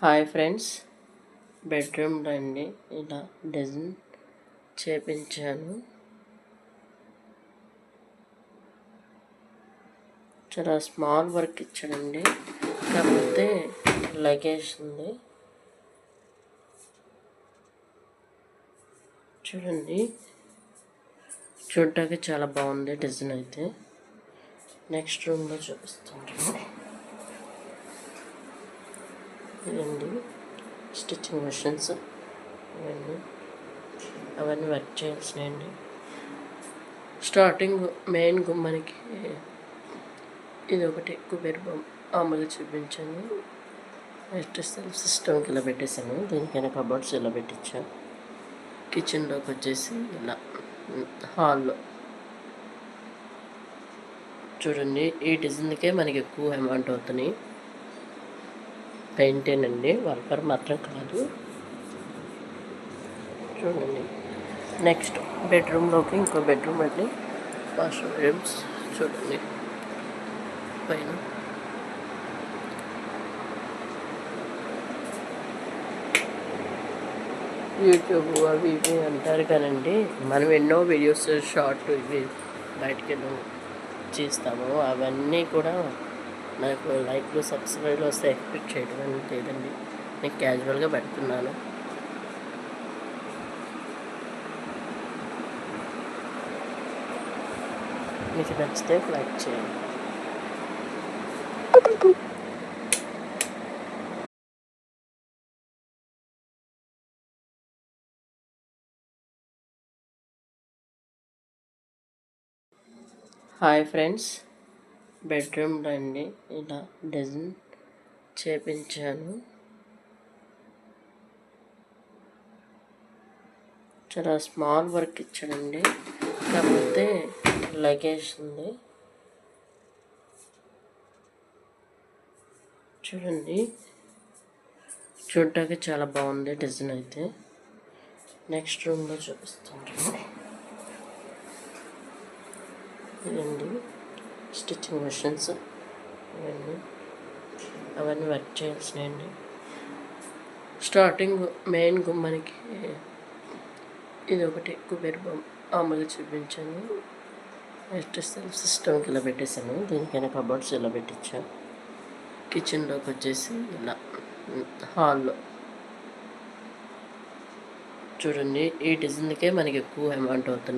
Hi friends, బెడ్రూమ్లో అండి ఇలా డిజైన్ చేపించాను. చాలా స్మాల్ వర్క్ ఇచ్చాడండి, కాకపోతే లగేజ్ ఉంది. చూడండి, చూడటానికి చాలా బాగుంది డిజైన్ అయితే. నెక్స్ట్ రూమ్లో చూపిస్తాను. ఇదండి స్టిచ్చింగ్ మిషన్స్, అవన్నీ వర్క్ చేయాల్సినాయండి. స్టార్టింగ్ మెయిన్ గుమ్మానికి ఇది ఒకటి కుబేర్ అమలు చూపించాను. నెక్స్ట్ సెల్ఫ్ సిస్టమ్కి ఇలా పెట్టేశాను. దీనికైనా కబోర్డ్స్ ఇలా పెట్టించాను. కిచెన్లోకి వచ్చేసి ఇలా హాల్లో చూడండి, ఈ డిజైన్కే మనకి ఎక్కువ అమౌంట్ అవుతున్నాయి. పెయింటేనండి, వర్కర్ మాత్రం కాదు. చూడండి, నెక్స్ట్ బెడ్రూమ్లోకి ఇంకో బెడ్రూమ్ అండి, వాష్రూమ్స్ చూడండి. పైన యూట్యూబ్ అవి ఇవి అంటారు కానండి, మనం ఎన్నో వీడియోస్ షార్ట్ ఇవి బయటకి చేస్తాము. అవన్నీ కూడా నాకు లైక్లు సబ్స్క్రైబ్లు వస్తే ఎక్స్పెక్ట్ చేయడం అనేది లేదండి. నేను క్యాజువల్గా పెడుతున్నాను. మీకు నచ్చితే లైక్ చేయండి. హాయ్ ఫ్రెండ్స్, బెడ్రూమ్లో అండి ఇలా డిజైన్ చేపించాను. చాలా స్మాల్ వర్క్ ఇచ్చాడండి, కాకపోతే లగేజ్ ఉంది. చూడండి, చూడటానికి చాలా బాగుంది డిజైన్ అయితే. నెక్స్ట్ రూమ్లో చూపిస్తాను. ఇదండి స్టిచ్చింగ్ మిషన్స్, అవన్నీ వర్క్ చేయాల్సినాయండి. స్టార్టింగ్ మెయిన్ గుమ్మానికి ఇది ఒకటి కుబేర్ అమలు చూపించాను. నెక్స్ట్ సెల్ఫ్ సిస్టమ్కి ఇలా పెట్టేశాను. దీనికైనా కబోర్డ్స్ ఇలా పెట్టించాను. కిచెన్లోకి వచ్చేసి ఇలా హాల్లో చూడండి, ఈ డిజైన్కే మనకి ఎక్కువ అమౌంట్ అవుతున్నాయి.